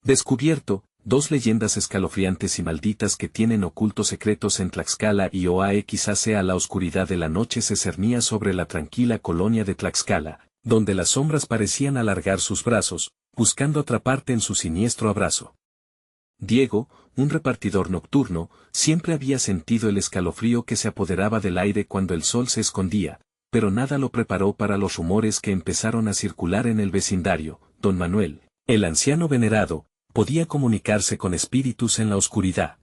Descubierto, dos leyendas escalofriantes y malditas que tienen ocultos secretos en Tlaxcala y Oaxaca. La oscuridad de la noche se cernía sobre la tranquila colonia de Tlaxcala, donde las sombras parecían alargar sus brazos, buscando atraparte en su siniestro abrazo. Diego, un repartidor nocturno, siempre había sentido el escalofrío que se apoderaba del aire cuando el sol se escondía, pero nada lo preparó para los rumores que empezaron a circular en el vecindario. Don Manuel, el anciano venerado, podía comunicarse con espíritus en la oscuridad.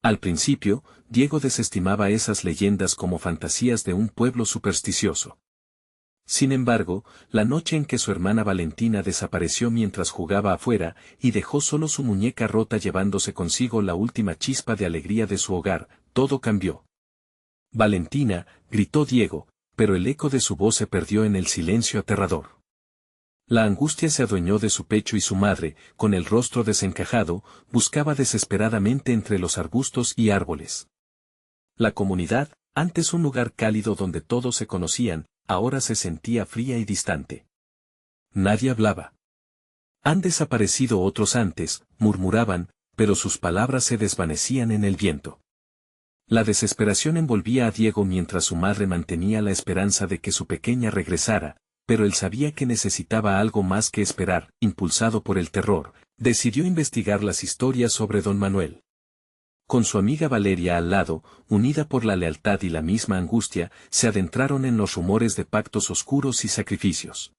Al principio, Diego desestimaba esas leyendas como fantasías de un pueblo supersticioso. Sin embargo, la noche en que su hermana Valentina desapareció mientras jugaba afuera y dejó solo su muñeca rota llevándose consigo la última chispa de alegría de su hogar, todo cambió. Valentina, gritó Diego, pero el eco de su voz se perdió en el silencio aterrador. La angustia se adueñó de su pecho y su madre, con el rostro desencajado, buscaba desesperadamente entre los arbustos y árboles. La comunidad, antes un lugar cálido donde todos se conocían, ahora se sentía fría y distante. Nadie hablaba. Han desaparecido otros antes, murmuraban, pero sus palabras se desvanecían en el viento. La desesperación envolvía a Diego mientras su madre mantenía la esperanza de que su pequeña regresara, pero él sabía que necesitaba algo más que esperar. Impulsado por el terror, decidió investigar las historias sobre don Manuel. Con su amiga Valeria al lado, unida por la lealtad y la misma angustia, se adentraron en los rumores de pactos oscuros y sacrificios.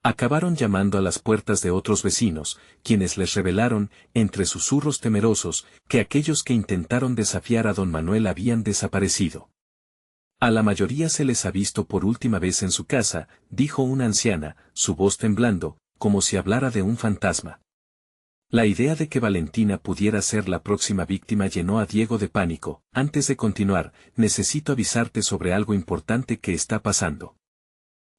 Acabaron llamando a las puertas de otros vecinos, quienes les revelaron, entre susurros temerosos, que aquellos que intentaron desafiar a don Manuel habían desaparecido. A la mayoría se les ha visto por última vez en su casa, dijo una anciana, su voz temblando, como si hablara de un fantasma. La idea de que Valentina pudiera ser la próxima víctima llenó a Diego de pánico. Antes de continuar, necesito avisarte sobre algo importante que está pasando.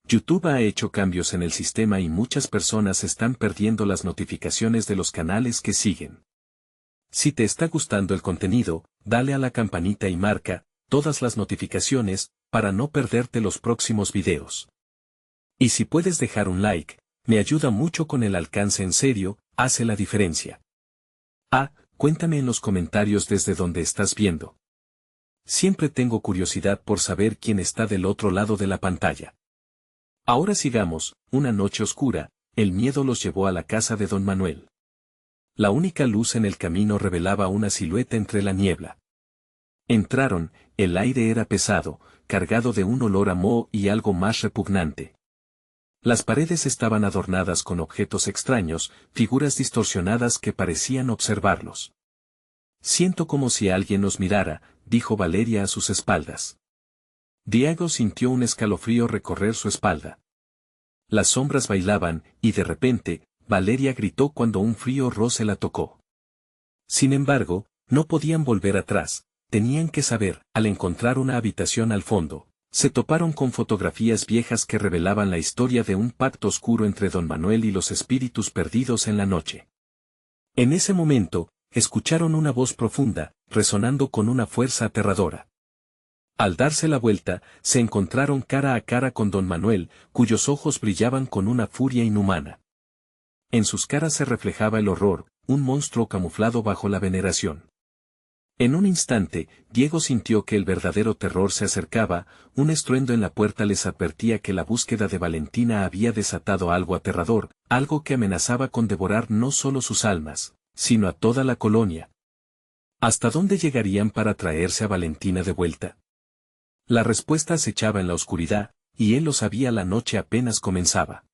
YouTube ha hecho cambios en el sistema y muchas personas están perdiendo las notificaciones de los canales que siguen. Si te está gustando el contenido, dale a la campanita y marca todas las notificaciones, para no perderte los próximos videos. Y si puedes dejar un like, me ayuda mucho con el alcance. En serio, hace la diferencia. Cuéntame en los comentarios desde donde estás viendo. Siempre tengo curiosidad por saber quién está del otro lado de la pantalla. Ahora sigamos. Una noche oscura, el miedo los llevó a la casa de don Manuel. La única luz en el camino revelaba una silueta entre la niebla. Entraron, el aire era pesado, cargado de un olor a moho y algo más repugnante. Las paredes estaban adornadas con objetos extraños, figuras distorsionadas que parecían observarlos. Siento como si alguien nos mirara, dijo Valeria a sus espaldas. Diego sintió un escalofrío recorrer su espalda. Las sombras bailaban, y de repente, Valeria gritó cuando un frío roce la tocó. Sin embargo, no podían volver atrás. Tenían que saber. Al encontrar una habitación al fondo, se toparon con fotografías viejas que revelaban la historia de un pacto oscuro entre don Manuel y los espíritus perdidos en la noche. En ese momento, escucharon una voz profunda, resonando con una fuerza aterradora. Al darse la vuelta, se encontraron cara a cara con don Manuel, cuyos ojos brillaban con una furia inhumana. En sus caras se reflejaba el horror, un monstruo camuflado bajo la veneración. En un instante, Diego sintió que el verdadero terror se acercaba. Un estruendo en la puerta les advertía que la búsqueda de Valentina había desatado algo aterrador, algo que amenazaba con devorar no solo sus almas, sino a toda la colonia. ¿Hasta dónde llegarían para traerse a Valentina de vuelta? La respuesta acechaba en la oscuridad, y él lo sabía. La noche apenas comenzaba.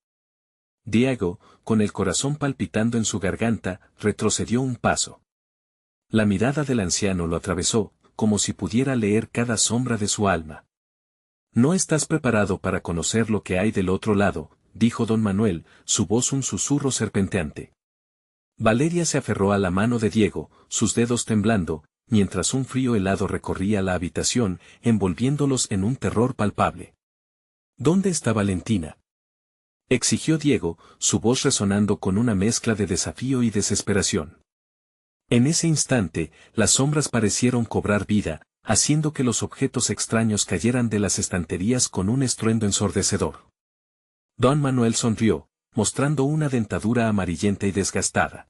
Diego, con el corazón palpitando en su garganta, retrocedió un paso. La mirada del anciano lo atravesó, como si pudiera leer cada sombra de su alma. No estás preparado para conocer lo que hay del otro lado, dijo don Manuel, su voz un susurro serpenteante. Valeria se aferró a la mano de Diego, sus dedos temblando, mientras un frío helado recorría la habitación, envolviéndolos en un terror palpable. ¿Dónde está Valentina?, exigió Diego, su voz resonando con una mezcla de desafío y desesperación. En ese instante, las sombras parecieron cobrar vida, haciendo que los objetos extraños cayeran de las estanterías con un estruendo ensordecedor. Don Manuel sonrió, mostrando una dentadura amarillenta y desgastada.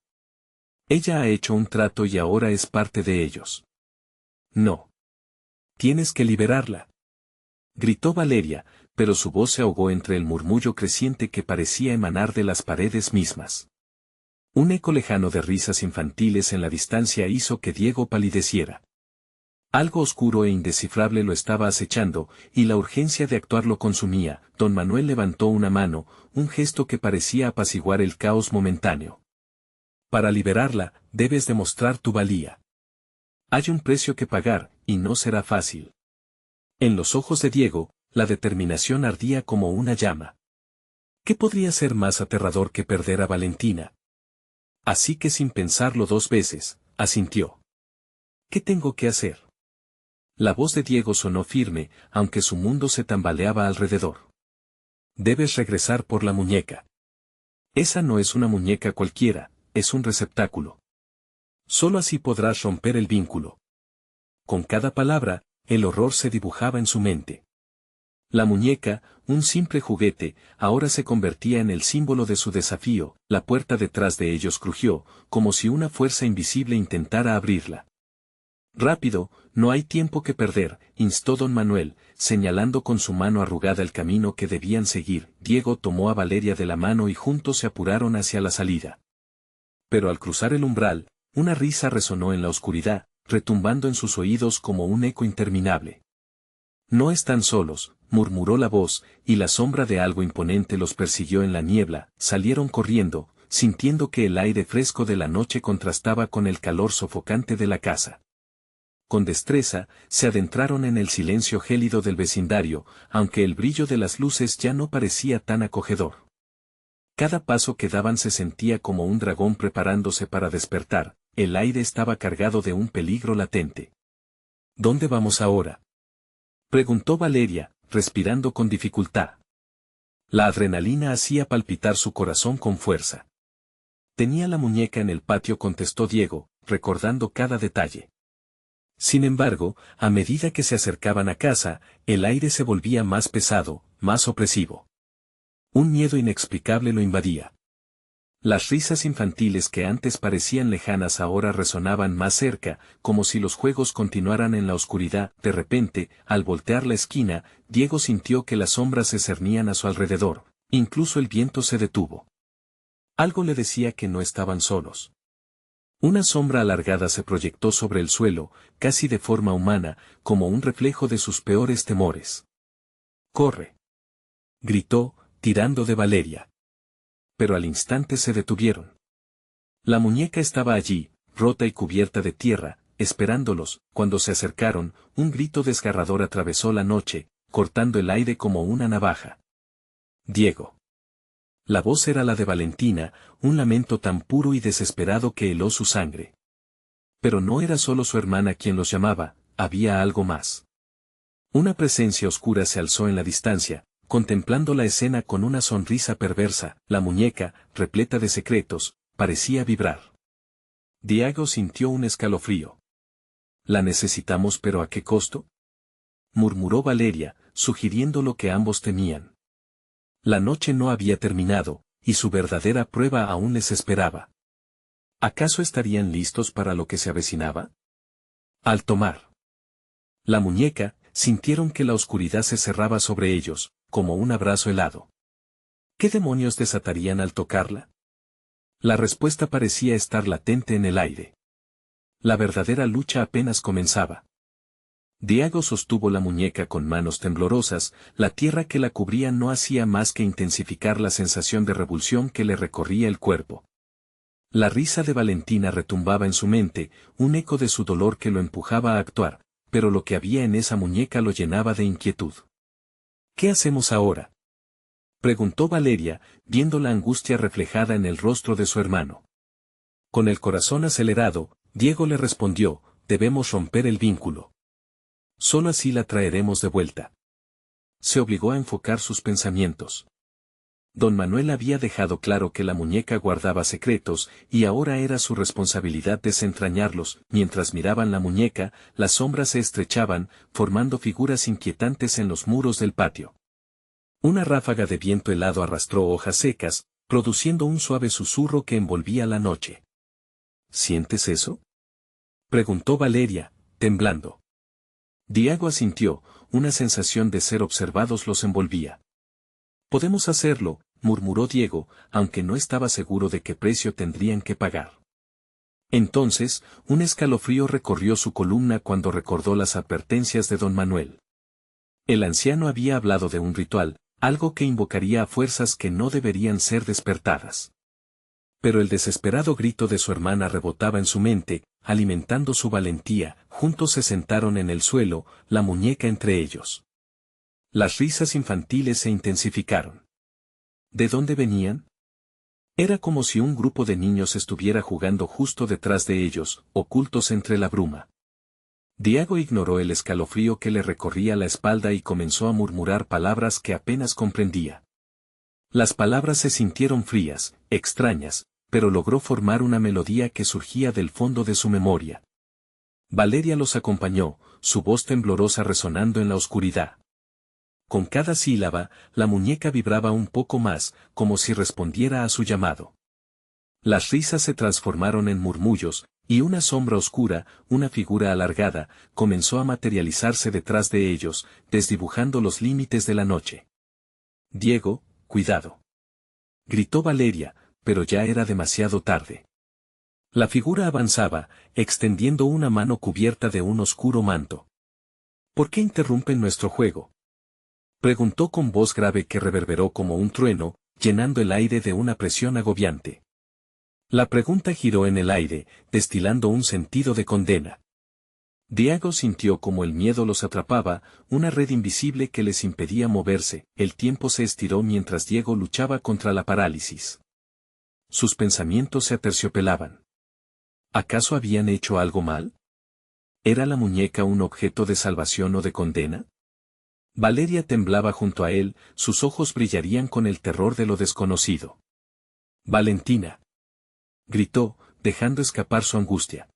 Ella ha hecho un trato y ahora es parte de ellos. No. Tienes que liberarla. Gritó Valeria, pero su voz se ahogó entre el murmullo creciente que parecía emanar de las paredes mismas. Un eco lejano de risas infantiles en la distancia hizo que Diego palideciera. Algo oscuro e indescifrable lo estaba acechando, y la urgencia de actuar lo consumía. Don Manuel levantó una mano, un gesto que parecía apaciguar el caos momentáneo. Para liberarla, debes demostrar tu valía. Hay un precio que pagar, y no será fácil. En los ojos de Diego, la determinación ardía como una llama. ¿Qué podría ser más aterrador que perder a Valentina? Así que sin pensarlo dos veces, asintió. ¿Qué tengo que hacer? La voz de Diego sonó firme, aunque su mundo se tambaleaba alrededor. Debes regresar por la muñeca. Esa no es una muñeca cualquiera, es un receptáculo. Solo así podrás romper el vínculo. Con cada palabra, el horror se dibujaba en su mente. La muñeca, un simple juguete, ahora se convertía en el símbolo de su desafío. La puerta detrás de ellos crujió, como si una fuerza invisible intentara abrirla. Rápido, no hay tiempo que perder, instó don Manuel, señalando con su mano arrugada el camino que debían seguir. Diego tomó a Valeria de la mano y juntos se apuraron hacia la salida. Pero al cruzar el umbral, una risa resonó en la oscuridad, retumbando en sus oídos como un eco interminable. No están solos, murmuró la voz, y la sombra de algo imponente los persiguió en la niebla. Salieron corriendo, sintiendo que el aire fresco de la noche contrastaba con el calor sofocante de la casa. Con destreza, se adentraron en el silencio gélido del vecindario, aunque el brillo de las luces ya no parecía tan acogedor. Cada paso que daban se sentía como un dragón preparándose para despertar. El aire estaba cargado de un peligro latente. ¿Dónde vamos ahora?, preguntó Valeria, respirando con dificultad. La adrenalina hacía palpitar su corazón con fuerza. Tenía la muñeca en el patio, contestó Diego, recordando cada detalle. Sin embargo, a medida que se acercaban a casa, el aire se volvía más pesado, más opresivo. Un miedo inexplicable lo invadía. Las risas infantiles que antes parecían lejanas ahora resonaban más cerca, como si los juegos continuaran en la oscuridad. De repente, al voltear la esquina, Diego sintió que las sombras se cernían a su alrededor, incluso el viento se detuvo. Algo le decía que no estaban solos. Una sombra alargada se proyectó sobre el suelo, casi de forma humana, como un reflejo de sus peores temores. ¡Corre!, gritó, tirando de Valeria. Pero al instante se detuvieron. La muñeca estaba allí, rota y cubierta de tierra, esperándolos. Cuando se acercaron, un grito desgarrador atravesó la noche, cortando el aire como una navaja. Diego. La voz era la de Valentina, un lamento tan puro y desesperado que heló su sangre. Pero no era solo su hermana quien los llamaba, había algo más. Una presencia oscura se alzó en la distancia, contemplando la escena con una sonrisa perversa. La muñeca, repleta de secretos, parecía vibrar. Diego sintió un escalofrío. «¿La necesitamos, pero a qué costo?», murmuró Valeria, sugiriendo lo que ambos temían. La noche no había terminado, y su verdadera prueba aún les esperaba. ¿Acaso estarían listos para lo que se avecinaba? Al tomar la muñeca, sintieron que la oscuridad se cerraba sobre ellos, como un abrazo helado. ¿Qué demonios desatarían al tocarla? La respuesta parecía estar latente en el aire. La verdadera lucha apenas comenzaba. Diego sostuvo la muñeca con manos temblorosas. La tierra que la cubría no hacía más que intensificar la sensación de revulsión que le recorría el cuerpo. La risa de Valentina retumbaba en su mente, un eco de su dolor que lo empujaba a actuar, pero lo que había en esa muñeca lo llenaba de inquietud. ¿Qué hacemos ahora?, preguntó Valeria, viendo la angustia reflejada en el rostro de su hermano. Con el corazón acelerado, Diego le respondió: debemos romper el vínculo. Solo así la traeremos de vuelta. Se obligó a enfocar sus pensamientos. Don Manuel había dejado claro que la muñeca guardaba secretos, y ahora era su responsabilidad desentrañarlos. Mientras miraban la muñeca, las sombras se estrechaban, formando figuras inquietantes en los muros del patio. Una ráfaga de viento helado arrastró hojas secas, produciendo un suave susurro que envolvía la noche. ¿Sientes eso? Preguntó Valeria, temblando. Diego asintió, una sensación de ser observados los envolvía. Podemos hacerlo, murmuró Diego, aunque no estaba seguro de qué precio tendrían que pagar. Entonces, un escalofrío recorrió su columna cuando recordó las advertencias de don Manuel. El anciano había hablado de un ritual, algo que invocaría a fuerzas que no deberían ser despertadas. Pero el desesperado grito de su hermana rebotaba en su mente, alimentando su valentía. Juntos se sentaron en el suelo, la muñeca entre ellos. Las risas infantiles se intensificaron. ¿De dónde venían? Era como si un grupo de niños estuviera jugando justo detrás de ellos, ocultos entre la bruma. Diego ignoró el escalofrío que le recorría la espalda y comenzó a murmurar palabras que apenas comprendía. Las palabras se sintieron frías, extrañas, pero logró formar una melodía que surgía del fondo de su memoria. Valeria los acompañó, su voz temblorosa resonando en la oscuridad. Con cada sílaba, la muñeca vibraba un poco más, como si respondiera a su llamado. Las risas se transformaron en murmullos, y una sombra oscura, una figura alargada, comenzó a materializarse detrás de ellos, desdibujando los límites de la noche. Diego, cuidado. Gritó Valeria, pero ya era demasiado tarde. La figura avanzaba, extendiendo una mano cubierta de un oscuro manto. ¿Por qué interrumpen nuestro juego? Preguntó con voz grave que reverberó como un trueno, llenando el aire de una presión agobiante. La pregunta giró en el aire, destilando un sentido de condena. Diego sintió como el miedo los atrapaba, una red invisible que les impedía moverse. El tiempo se estiró mientras Diego luchaba contra la parálisis. Sus pensamientos se aterciopelaban. ¿Acaso habían hecho algo mal? ¿Era la muñeca un objeto de salvación o de condena? Valeria temblaba junto a él, sus ojos brillarían con el terror de lo desconocido. «Valentina», gritó, dejando escapar su angustia.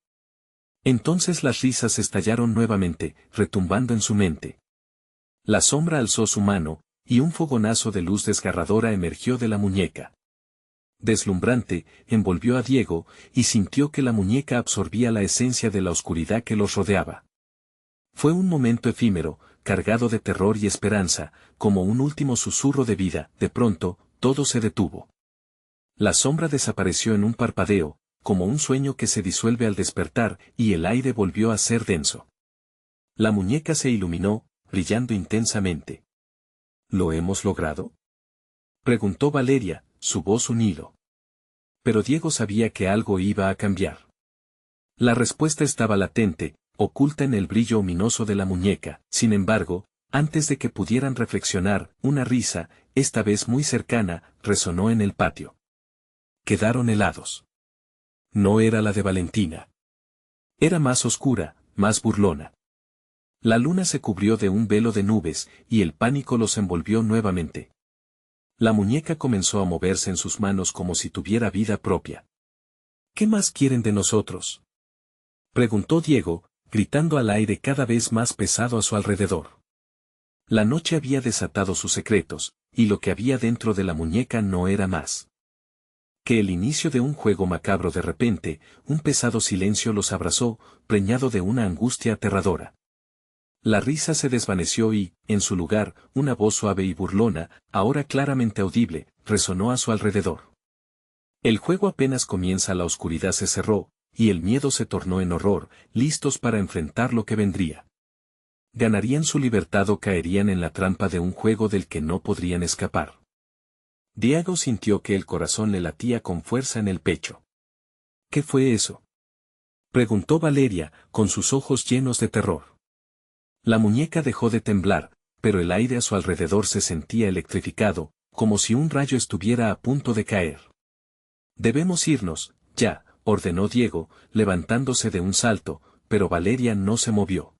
Entonces las risas estallaron nuevamente, retumbando en su mente. La sombra alzó su mano, y un fogonazo de luz desgarradora emergió de la muñeca. Deslumbrante, envolvió a Diego, y sintió que la muñeca absorbía la esencia de la oscuridad que los rodeaba. Fue un momento efímero, cargado de terror y esperanza, como un último susurro de vida. De pronto, todo se detuvo. La sombra desapareció en un parpadeo, como un sueño que se disuelve al despertar, y el aire volvió a ser denso. La muñeca se iluminó, brillando intensamente. ¿Lo hemos logrado?, preguntó Valeria, su voz un hilo. Pero Diego sabía que algo iba a cambiar. La respuesta estaba latente, oculta en el brillo ominoso de la muñeca. Sin embargo, antes de que pudieran reflexionar, una risa, esta vez muy cercana, resonó en el patio. Quedaron helados. No era la de Valentina. Era más oscura, más burlona. La luna se cubrió de un velo de nubes, y el pánico los envolvió nuevamente. La muñeca comenzó a moverse en sus manos como si tuviera vida propia. ¿Qué más quieren de nosotros?, preguntó Diego, gritando al aire cada vez más pesado a su alrededor. La noche había desatado sus secretos, y lo que había dentro de la muñeca no era más que el inicio de un juego macabro. De repente, un pesado silencio los abrazó, preñado de una angustia aterradora. La risa se desvaneció y, en su lugar, una voz suave y burlona, ahora claramente audible, resonó a su alrededor. El juego apenas comienza, la oscuridad se cerró, y el miedo se tornó en horror, listos para enfrentar lo que vendría. ¿Ganarían su libertad o caerían en la trampa de un juego del que no podrían escapar? Diego sintió que el corazón le latía con fuerza en el pecho. ¿Qué fue eso?, preguntó Valeria, con sus ojos llenos de terror. La muñeca dejó de temblar, pero el aire a su alrededor se sentía electrificado, como si un rayo estuviera a punto de caer. Debemos irnos, ya, ordenó Diego, levantándose de un salto, pero Valeria no se movió.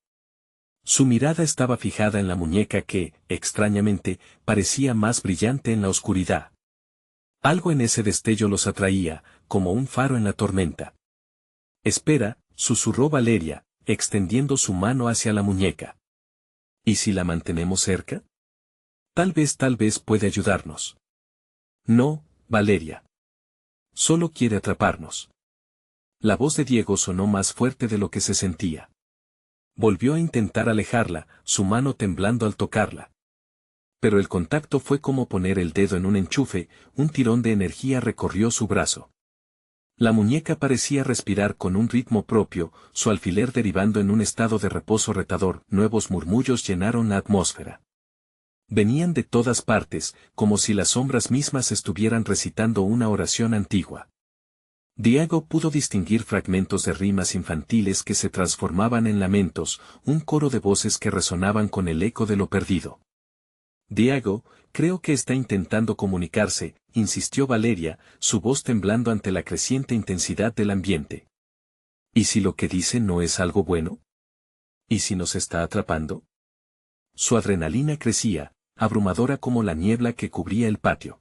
Su mirada estaba fijada en la muñeca que, extrañamente, parecía más brillante en la oscuridad. Algo en ese destello los atraía, como un faro en la tormenta. «Espera», susurró Valeria, extendiendo su mano hacia la muñeca. ¿Y si la mantenemos cerca? Tal vez puede ayudarnos». «No, Valeria. Solo quiere atraparnos». La voz de Diego sonó más fuerte de lo que se sentía. Volvió a intentar alejarla, su mano temblando al tocarla. Pero el contacto fue como poner el dedo en un enchufe, un tirón de energía recorrió su brazo. La muñeca parecía respirar con un ritmo propio, su alfiler derivando en un estado de reposo retador, nuevos murmullos llenaron la atmósfera. Venían de todas partes, como si las sombras mismas estuvieran recitando una oración antigua. Diego pudo distinguir fragmentos de rimas infantiles que se transformaban en lamentos, un coro de voces que resonaban con el eco de lo perdido. Diego, creo que está intentando comunicarse, insistió Valeria, su voz temblando ante la creciente intensidad del ambiente. ¿Y si lo que dice no es algo bueno? ¿Y si nos está atrapando? Su adrenalina crecía, abrumadora como la niebla que cubría el patio.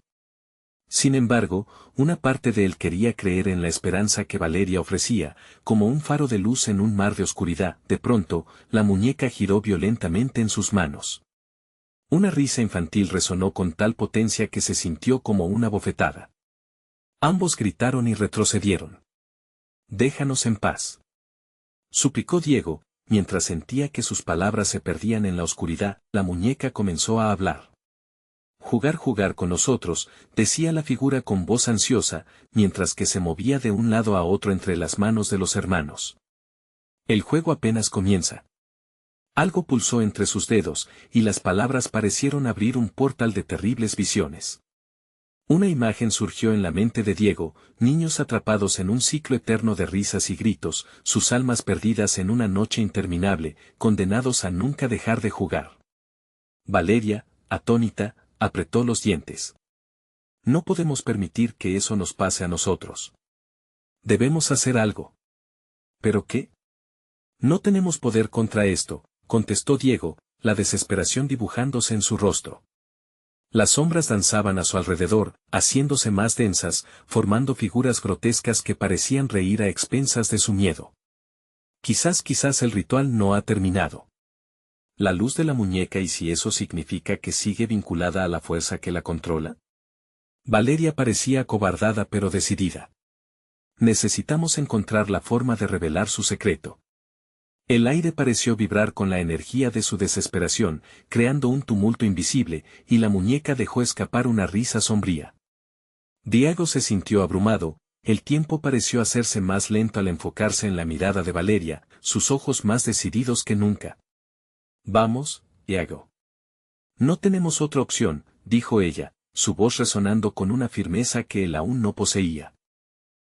Sin embargo, una parte de él quería creer en la esperanza que Valeria ofrecía, como un faro de luz en un mar de oscuridad. De pronto, la muñeca giró violentamente en sus manos. Una risa infantil resonó con tal potencia que se sintió como una bofetada. Ambos gritaron y retrocedieron. «Déjanos en paz», suplicó Diego, mientras sentía que sus palabras se perdían en la oscuridad. La muñeca comenzó a hablar. Jugar con nosotros», decía la figura con voz ansiosa, mientras que se movía de un lado a otro entre las manos de los hermanos. «El juego apenas comienza». Algo pulsó entre sus dedos, y las palabras parecieron abrir un portal de terribles visiones. Una imagen surgió en la mente de Diego, niños atrapados en un ciclo eterno de risas y gritos, sus almas perdidas en una noche interminable, condenados a nunca dejar de jugar. Valeria, atónita, apretó los dientes. No podemos permitir que eso nos pase a nosotros. Debemos hacer algo. ¿Pero qué? No tenemos poder contra esto, contestó Diego, la desesperación dibujándose en su rostro. Las sombras danzaban a su alrededor, haciéndose más densas, formando figuras grotescas que parecían reír a expensas de su miedo. Quizás el ritual no ha terminado. La luz de la muñeca, ¿y si eso significa que sigue vinculada a la fuerza que la controla? Valeria parecía acobardada pero decidida. Necesitamos encontrar la forma de revelar su secreto. El aire pareció vibrar con la energía de su desesperación, creando un tumulto invisible, y la muñeca dejó escapar una risa sombría. Diego se sintió abrumado, el tiempo pareció hacerse más lento al enfocarse en la mirada de Valeria, sus ojos más decididos que nunca. «Vamos, Diego. No tenemos otra opción», dijo ella, su voz resonando con una firmeza que él aún no poseía.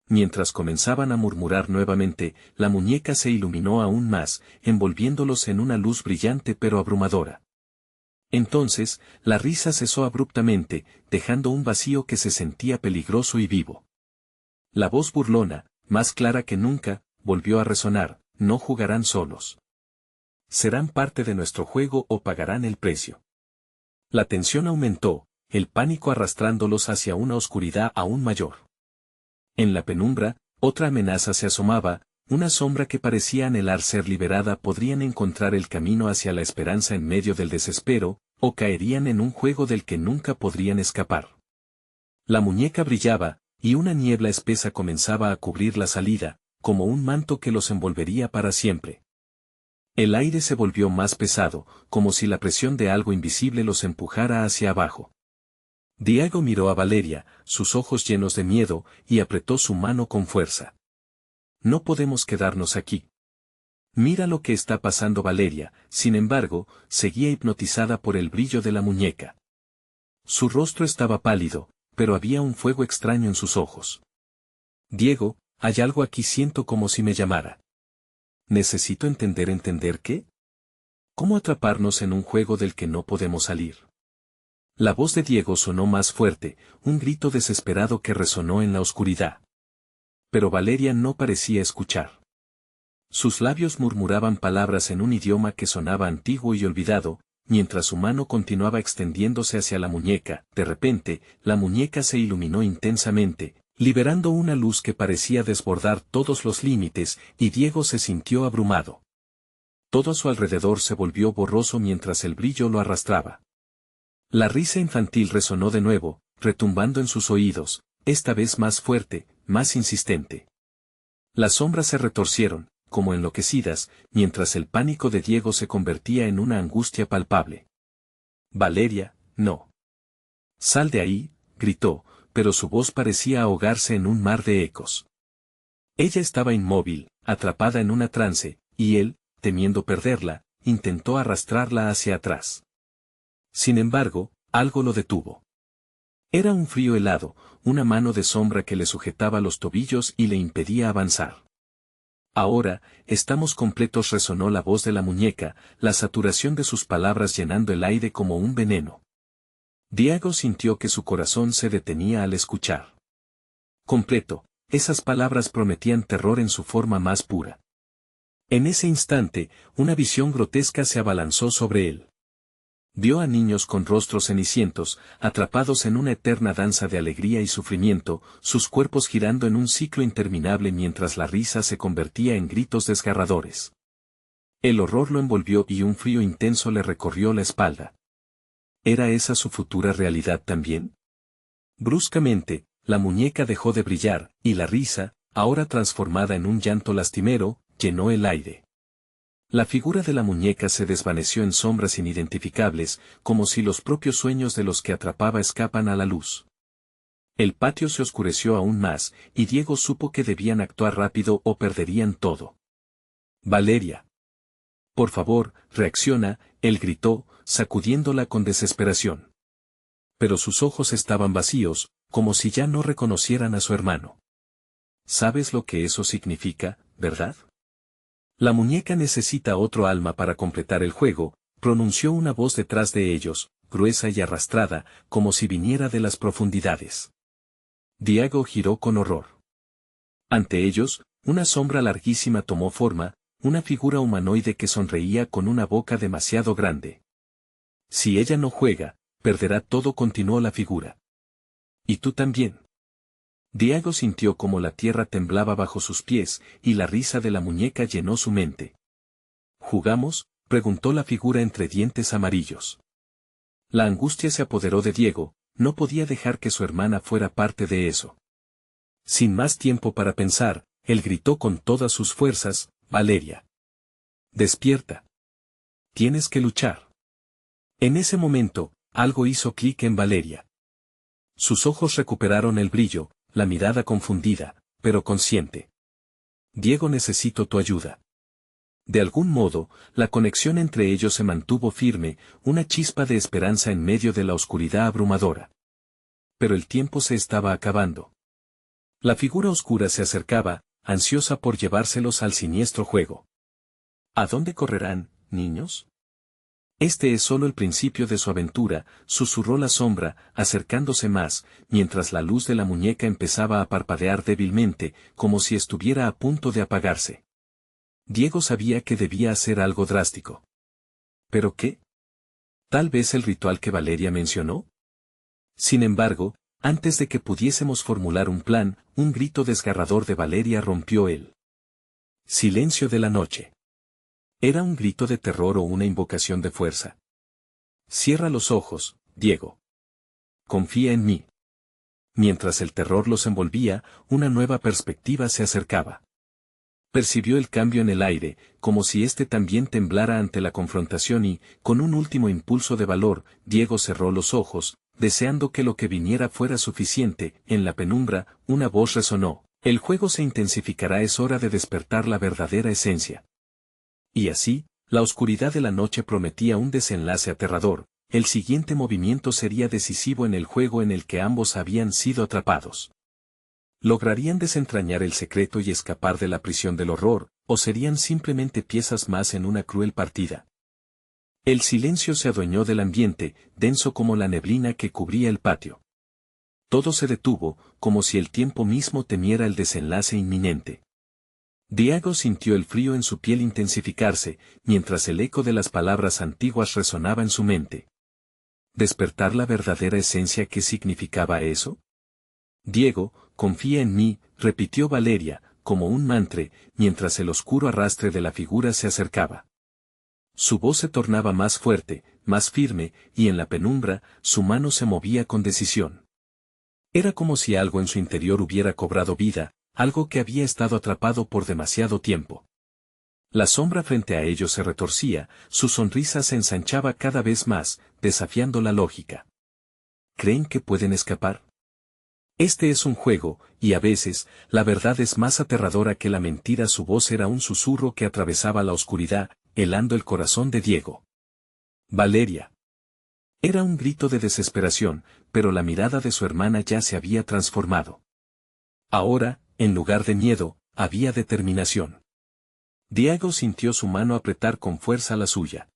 Mientras comenzaban a murmurar nuevamente, la muñeca se iluminó aún más, envolviéndolos en una luz brillante pero abrumadora. Entonces, la risa cesó abruptamente, dejando un vacío que se sentía peligroso y vivo. La voz burlona, más clara que nunca, volvió a resonar: «No jugarán solos. Serán parte de nuestro juego o pagarán el precio». La tensión aumentó, el pánico arrastrándolos hacia una oscuridad aún mayor. En la penumbra, otra amenaza se asomaba, una sombra que parecía anhelar ser liberada. Podrían encontrar el camino hacia la esperanza en medio del desespero, o caerían en un juego del que nunca podrían escapar. La muñeca brillaba, y una niebla espesa comenzaba a cubrir la salida, como un manto que los envolvería para siempre. El aire se volvió más pesado, como si la presión de algo invisible los empujara hacia abajo. Diego miró a Valeria, sus ojos llenos de miedo, y apretó su mano con fuerza. «No podemos quedarnos aquí. Mira lo que está pasando». Valeria, sin embargo, seguía hipnotizada por el brillo de la muñeca. Su rostro estaba pálido, pero había un fuego extraño en sus ojos. «Diego, hay algo aquí, siento como si me llamara. Necesito ¿entender qué? ¿Cómo atraparnos en un juego del que no podemos salir?» La voz de Diego sonó más fuerte, un grito desesperado que resonó en la oscuridad. Pero Valeria no parecía escuchar. Sus labios murmuraban palabras en un idioma que sonaba antiguo y olvidado, mientras su mano continuaba extendiéndose hacia la muñeca. De repente, la muñeca se iluminó intensamente, liberando una luz que parecía desbordar todos los límites, y Diego se sintió abrumado. Todo a su alrededor se volvió borroso mientras el brillo lo arrastraba. La risa infantil resonó de nuevo, retumbando en sus oídos, esta vez más fuerte, más insistente. Las sombras se retorcieron, como enloquecidas, mientras el pánico de Diego se convertía en una angustia palpable. Valeria, no. Sal de ahí, gritó, pero su voz parecía ahogarse en un mar de ecos. Ella estaba inmóvil, atrapada en una trance, y él, temiendo perderla, intentó arrastrarla hacia atrás. Sin embargo, algo lo detuvo. Era un frío helado, una mano de sombra que le sujetaba los tobillos y le impedía avanzar. Ahora, estamos completos, resonó la voz de la muñeca, la saturación de sus palabras llenando el aire como un veneno. Diego sintió que su corazón se detenía al escuchar. Completo, esas palabras prometían terror en su forma más pura. En ese instante, una visión grotesca se abalanzó sobre él. Vio a niños con rostros cenicientos, atrapados en una eterna danza de alegría y sufrimiento, sus cuerpos girando en un ciclo interminable mientras la risa se convertía en gritos desgarradores. El horror lo envolvió y un frío intenso le recorrió la espalda. ¿Era esa su futura realidad también? Bruscamente, la muñeca dejó de brillar, y la risa, ahora transformada en un llanto lastimero, llenó el aire. La figura de la muñeca se desvaneció en sombras inidentificables, como si los propios sueños de los que atrapaba escapan a la luz. El patio se oscureció aún más, y Diego supo que debían actuar rápido o perderían todo. Valeria. Por favor, reacciona, él gritó, sacudiéndola con desesperación. Pero sus ojos estaban vacíos, como si ya no reconocieran a su hermano. ¿Sabes lo que eso significa, verdad? La muñeca necesita otro alma para completar el juego, pronunció una voz detrás de ellos, gruesa y arrastrada, como si viniera de las profundidades. Diego giró con horror. Ante ellos, una sombra larguísima tomó forma, una figura humanoide que sonreía con una boca demasiado grande. Si ella no juega, perderá todo, continuó la figura. ¿Y tú también? Diego sintió como la tierra temblaba bajo sus pies, y la risa de la muñeca llenó su mente. ¿Jugamos?, preguntó la figura entre dientes amarillos. La angustia se apoderó de Diego, no podía dejar que su hermana fuera parte de eso. Sin más tiempo para pensar, él gritó con todas sus fuerzas, Valeria. Despierta. Tienes que luchar. En ese momento, algo hizo clic en Valeria. Sus ojos recuperaron el brillo, la mirada confundida, pero consciente. Diego, necesito tu ayuda. De algún modo, la conexión entre ellos se mantuvo firme, una chispa de esperanza en medio de la oscuridad abrumadora. Pero el tiempo se estaba acabando. La figura oscura se acercaba, ansiosa por llevárselos al siniestro juego. ¿A dónde correrán, niños? Este es solo el principio de su aventura, susurró la sombra, acercándose más, mientras la luz de la muñeca empezaba a parpadear débilmente, como si estuviera a punto de apagarse. Diego sabía que debía hacer algo drástico. ¿Pero qué? ¿Tal vez el ritual que Valeria mencionó? Sin embargo, antes de que pudiésemos formular un plan, un grito desgarrador de Valeria rompió el silencio de la noche. ¿Era un grito de terror o una invocación de fuerza? Cierra los ojos, Diego. Confía en mí. Mientras el terror los envolvía, una nueva perspectiva se acercaba. Percibió el cambio en el aire, como si éste también temblara ante la confrontación y, con un último impulso de valor, Diego cerró los ojos, deseando que lo que viniera fuera suficiente. En la penumbra, una voz resonó: el juego se intensificará, es hora de despertar la verdadera esencia. Y así, la oscuridad de la noche prometía un desenlace aterrador, el siguiente movimiento sería decisivo en el juego en el que ambos habían sido atrapados. ¿Lograrían desentrañar el secreto y escapar de la prisión del horror, o serían simplemente piezas más en una cruel partida? El silencio se adueñó del ambiente, denso como la neblina que cubría el patio. Todo se detuvo, como si el tiempo mismo temiera el desenlace inminente. Diego sintió el frío en su piel intensificarse, mientras el eco de las palabras antiguas resonaba en su mente. ¿Despertar la verdadera esencia? ¿Qué significaba eso? Diego, confía en mí, repitió Valeria, como un mantra, mientras el oscuro arrastre de la figura se acercaba. Su voz se tornaba más fuerte, más firme, y en la penumbra, su mano se movía con decisión. Era como si algo en su interior hubiera cobrado vida, algo que había estado atrapado por demasiado tiempo. La sombra frente a ellos se retorcía, su sonrisa se ensanchaba cada vez más, desafiando la lógica. ¿Creen que pueden escapar? Este es un juego, y a veces, la verdad es más aterradora que la mentira. Su voz era un susurro que atravesaba la oscuridad, helando el corazón de Diego. Valeria. Era un grito de desesperación, pero la mirada de su hermana ya se había transformado. Ahora, en lugar de miedo, había determinación. Diego sintió su mano apretar con fuerza la suya.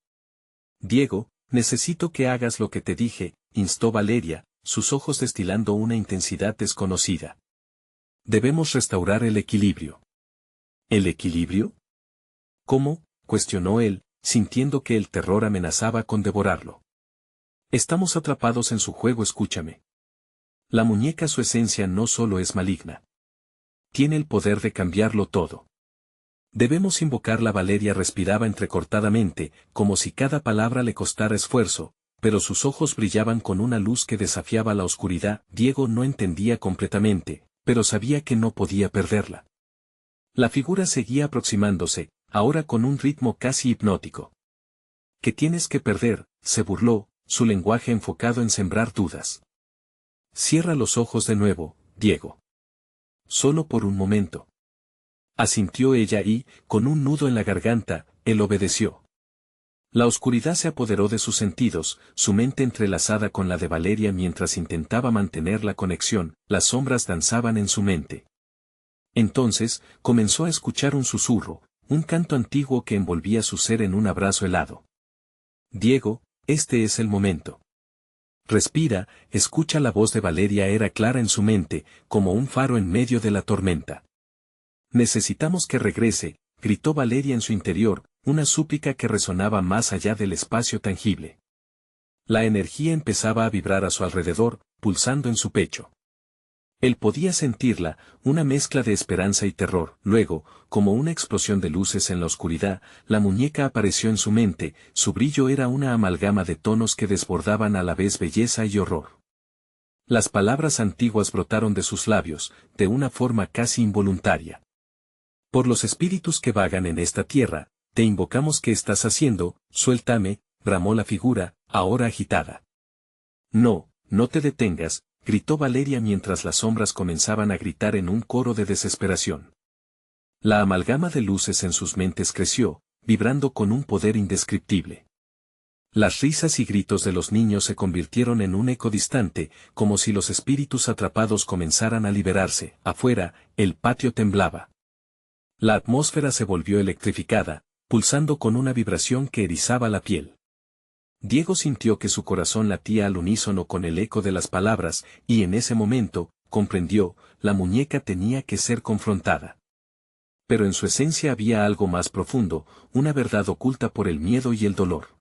Diego, necesito que hagas lo que te dije, instó Valeria, sus ojos destilando una intensidad desconocida. Debemos restaurar el equilibrio. ¿El equilibrio? ¿Cómo?, cuestionó él, sintiendo que el terror amenazaba con devorarlo. Estamos atrapados en su juego. Escúchame. La muñeca, su esencia no solo es maligna. Tiene el poder de cambiarlo todo. Debemos invocarla. Valeria respiraba entrecortadamente, como si cada palabra le costara esfuerzo, pero sus ojos brillaban con una luz que desafiaba la oscuridad. Diego no entendía completamente, pero sabía que no podía perderla. La figura seguía aproximándose, ahora con un ritmo casi hipnótico. ¿Qué tienes que perder?, se burló, su lenguaje enfocado en sembrar dudas. Cierra los ojos de nuevo, Diego. Solo por un momento. Asintió ella y, con un nudo en la garganta, él obedeció. La oscuridad se apoderó de sus sentidos, su mente entrelazada con la de Valeria mientras intentaba mantener la conexión. Las sombras danzaban en su mente. Entonces, comenzó a escuchar un susurro, un canto antiguo que envolvía su ser en un abrazo helado. Diego, este es el momento. Respira, escucha. La voz de Valeria era clara en su mente, como un faro en medio de la tormenta. Necesitamos que regrese, gritó Valeria en su interior, una súplica que resonaba más allá del espacio tangible. La energía empezaba a vibrar a su alrededor, pulsando en su pecho. Él podía sentirla, una mezcla de esperanza y terror. Luego, como una explosión de luces en la oscuridad, la muñeca apareció en su mente. Su brillo era una amalgama de tonos que desbordaban a la vez belleza y horror. Las palabras antiguas brotaron de sus labios, de una forma casi involuntaria. Por los espíritus que vagan en esta tierra, te invocamos. ¿Qué estás haciendo? Suéltame, bramó la figura, ahora agitada. No, no te detengas, gritó Valeria mientras las sombras comenzaban a gritar en un coro de desesperación. La amalgama de luces en sus mentes creció, vibrando con un poder indescriptible. Las risas y gritos de los niños se convirtieron en un eco distante, como si los espíritus atrapados comenzaran a liberarse. Afuera, el patio temblaba. La atmósfera se volvió electrificada, pulsando con una vibración que erizaba la piel. Diego sintió que su corazón latía al unísono con el eco de las palabras, y en ese momento, comprendió, la muñeca tenía que ser confrontada. Pero en su esencia había algo más profundo, una verdad oculta por el miedo y el dolor.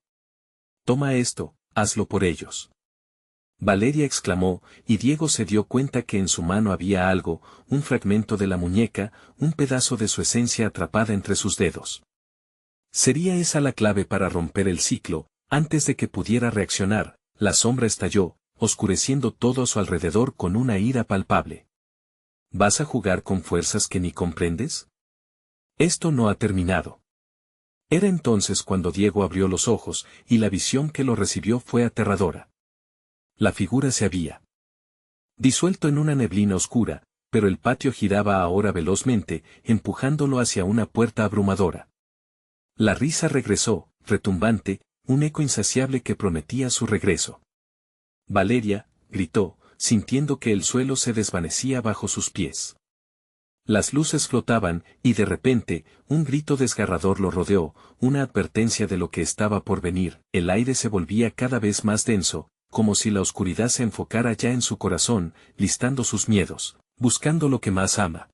Toma esto, hazlo por ellos. Valeria exclamó, y Diego se dio cuenta que en su mano había algo, un fragmento de la muñeca, un pedazo de su esencia atrapada entre sus dedos. ¿Sería esa la clave para romper el ciclo? Antes de que pudiera reaccionar, la sombra estalló, oscureciendo todo a su alrededor con una ira palpable. ¿Vas a jugar con fuerzas que ni comprendes? Esto no ha terminado. Era entonces cuando Diego abrió los ojos, y la visión que lo recibió fue aterradora. La figura se había disuelto en una neblina oscura, pero el patio giraba ahora velozmente, empujándolo hacia una puerta abrumadora. La risa regresó, retumbante, un eco insaciable que prometía su regreso. Valeria, gritó, sintiendo que el suelo se desvanecía bajo sus pies. Las luces flotaban, y de repente, un grito desgarrador lo rodeó, una advertencia de lo que estaba por venir. El aire se volvía cada vez más denso, como si la oscuridad se enfocara ya en su corazón, listando sus miedos, buscando lo que más ama.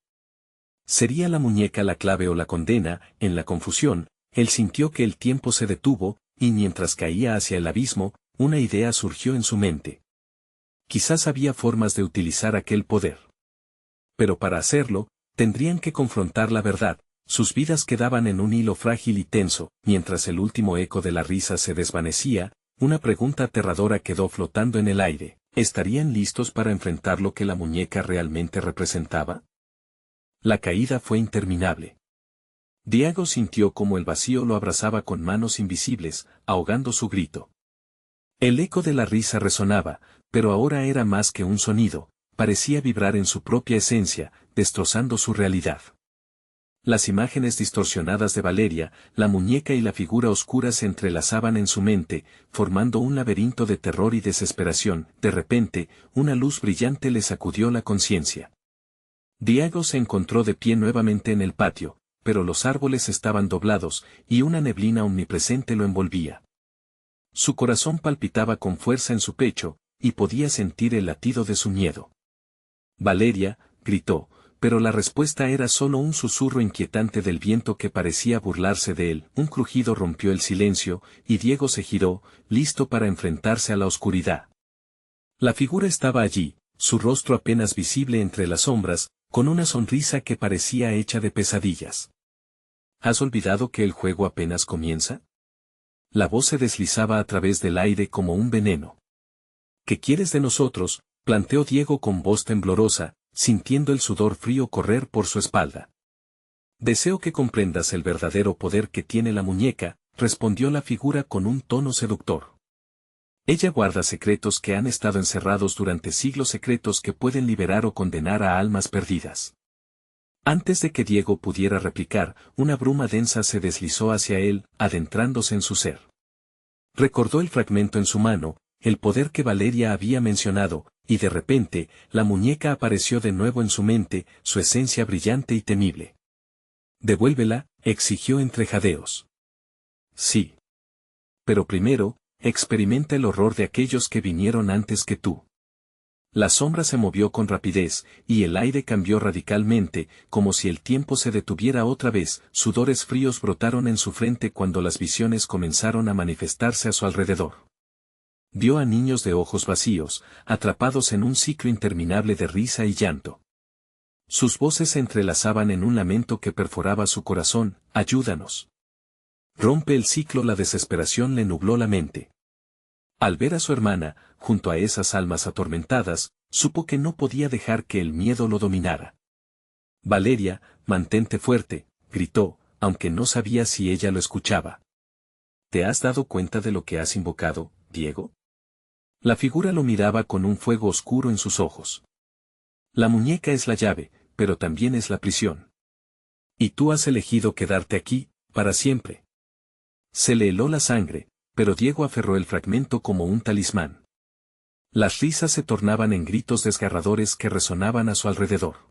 ¿Sería la muñeca la clave o la condena? En la confusión, él sintió que el tiempo se detuvo, y mientras caía hacia el abismo, una idea surgió en su mente. Quizás había formas de utilizar aquel poder. Pero para hacerlo, tendrían que confrontar la verdad. Sus vidas quedaban en un hilo frágil y tenso. Mientras el último eco de la risa se desvanecía, una pregunta aterradora quedó flotando en el aire. ¿Estarían listos para enfrentar lo que la muñeca realmente representaba? La caída fue interminable. Diego sintió como el vacío lo abrazaba con manos invisibles, ahogando su grito. El eco de la risa resonaba, pero ahora era más que un sonido, parecía vibrar en su propia esencia, destrozando su realidad. Las imágenes distorsionadas de Valeria, la muñeca y la figura oscura se entrelazaban en su mente, formando un laberinto de terror y desesperación. De repente, una luz brillante le sacudió la conciencia. Diego se encontró de pie nuevamente en el patio, pero los árboles estaban doblados, y una neblina omnipresente lo envolvía. Su corazón palpitaba con fuerza en su pecho, y podía sentir el latido de su miedo. Valeria, gritó, pero la respuesta era solo un susurro inquietante del viento que parecía burlarse de él. Un crujido rompió el silencio, y Diego se giró, listo para enfrentarse a la oscuridad. La figura estaba allí, su rostro apenas visible entre las sombras, con una sonrisa que parecía hecha de pesadillas. ¿Has olvidado que el juego apenas comienza? La voz se deslizaba a través del aire como un veneno. ¿Qué quieres de nosotros?, planteó Diego con voz temblorosa, sintiendo el sudor frío correr por su espalda. Deseo que comprendas el verdadero poder que tiene la muñeca, respondió la figura con un tono seductor. Ella guarda secretos que han estado encerrados durante siglos, secretos que pueden liberar o condenar a almas perdidas. Antes de que Diego pudiera replicar, una bruma densa se deslizó hacia él, adentrándose en su ser. Recordó el fragmento en su mano, el poder que Valeria había mencionado, y de repente, la muñeca apareció de nuevo en su mente, su esencia brillante y temible. «Devuélvela», exigió entre jadeos. «Sí. Pero primero, experimenta el horror de aquellos que vinieron antes que tú». La sombra se movió con rapidez, y el aire cambió radicalmente, como si el tiempo se detuviera otra vez. Sudores fríos brotaron en su frente cuando las visiones comenzaron a manifestarse a su alrededor. Vio a niños de ojos vacíos, atrapados en un ciclo interminable de risa y llanto. Sus voces se entrelazaban en un lamento que perforaba su corazón: «Ayúdanos». Rompe el ciclo. La desesperación le nubló la mente. Al ver a su hermana, junto a esas almas atormentadas, supo que no podía dejar que el miedo lo dominara. «Valeria, mantente fuerte», gritó, aunque no sabía si ella lo escuchaba. «¿Te has dado cuenta de lo que has invocado, Diego?». La figura lo miraba con un fuego oscuro en sus ojos. «La muñeca es la llave, pero también es la prisión. Y tú has elegido quedarte aquí, para siempre». Se le heló la sangre, pero Diego aferró el fragmento como un talismán. Las risas se tornaban en gritos desgarradores que resonaban a su alrededor.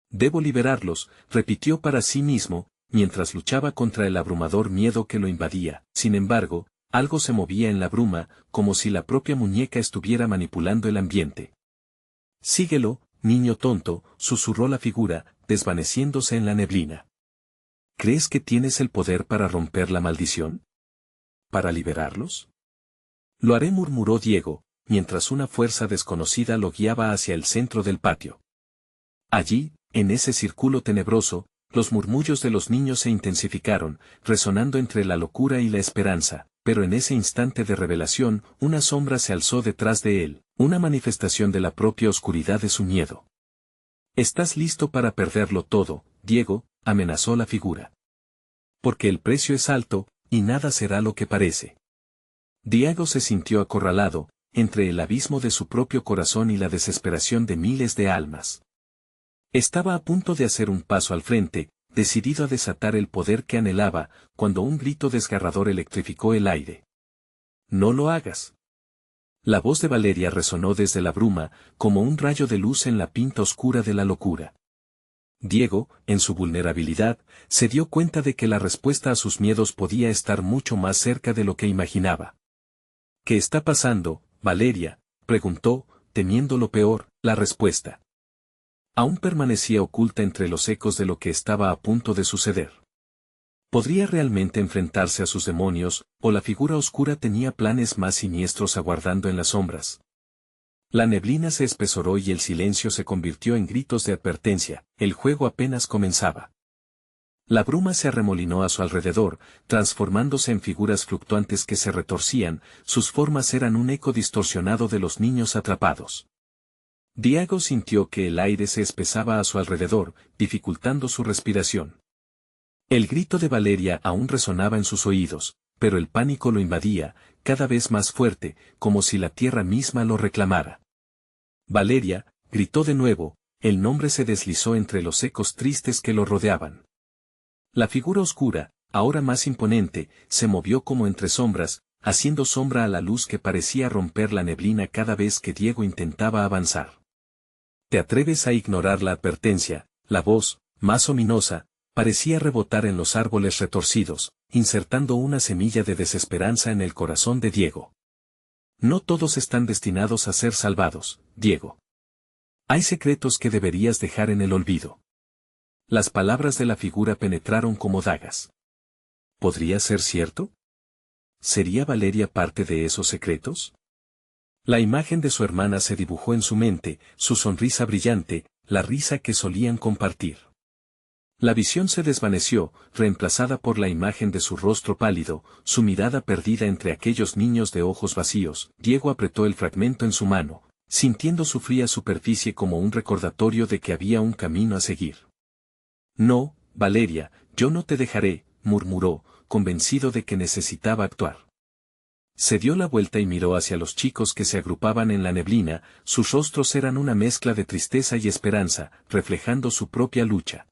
«Debo liberarlos», repitió para sí mismo, mientras luchaba contra el abrumador miedo que lo invadía. Sin embargo, algo se movía en la bruma, como si la propia muñeca estuviera manipulando el ambiente. «Síguelo, niño tonto», susurró la figura, desvaneciéndose en la neblina. «¿Crees que tienes el poder para romper la maldición? ¿Para liberarlos?». «Lo haré», murmuró Diego, mientras una fuerza desconocida lo guiaba hacia el centro del patio. Allí, en ese círculo tenebroso, los murmullos de los niños se intensificaron, resonando entre la locura y la esperanza, pero en ese instante de revelación, una sombra se alzó detrás de él, una manifestación de la propia oscuridad de su miedo. «¿Estás listo para perderlo todo, Diego?», amenazó la figura. «Porque el precio es alto, y nada será lo que parece». Diego se sintió acorralado, entre el abismo de su propio corazón y la desesperación de miles de almas. Estaba a punto de hacer un paso al frente, decidido a desatar el poder que anhelaba, cuando un grito desgarrador electrificó el aire. «No lo hagas». La voz de Valeria resonó desde la bruma, como un rayo de luz en la pinta oscura de la locura. Diego, en su vulnerabilidad, se dio cuenta de que la respuesta a sus miedos podía estar mucho más cerca de lo que imaginaba. «¿Qué está pasando, Valeria?», preguntó, temiendo lo peor. La respuesta aún permanecía oculta entre los ecos de lo que estaba a punto de suceder. ¿Podría realmente enfrentarse a sus demonios, o la figura oscura tenía planes más siniestros aguardando en las sombras? La neblina se espesoró y el silencio se convirtió en gritos de advertencia. El juego apenas comenzaba. La bruma se arremolinó a su alrededor, transformándose en figuras fluctuantes que se retorcían. Sus formas eran un eco distorsionado de los niños atrapados. Diego sintió que el aire se espesaba a su alrededor, dificultando su respiración. El grito de Valeria aún resonaba en sus oídos, pero el pánico lo invadía, cada vez más fuerte, como si la tierra misma lo reclamara. Valeria, gritó de nuevo, el nombre se deslizó entre los ecos tristes que lo rodeaban. La figura oscura, ahora más imponente, se movió como entre sombras, haciendo sombra a la luz que parecía romper la neblina cada vez que Diego intentaba avanzar. ¿Te atreves a ignorar la advertencia? La voz, más ominosa, parecía rebotar en los árboles retorcidos, insertando una semilla de desesperanza en el corazón de Diego. No todos están destinados a ser salvados, Diego. Hay secretos que deberías dejar en el olvido. Las palabras de la figura penetraron como dagas. ¿Podría ser cierto? ¿Sería Valeria parte de esos secretos? La imagen de su hermana se dibujó en su mente, su sonrisa brillante, la risa que solían compartir. La visión se desvaneció, reemplazada por la imagen de su rostro pálido, su mirada perdida entre aquellos niños de ojos vacíos. Diego apretó el fragmento en su mano, sintiendo su fría superficie como un recordatorio de que había un camino a seguir. No, Valeria, yo no te dejaré, murmuró, convencido de que necesitaba actuar. Se dio la vuelta y miró hacia los chicos que se agrupaban en la neblina, sus rostros eran una mezcla de tristeza y esperanza, reflejando su propia lucha.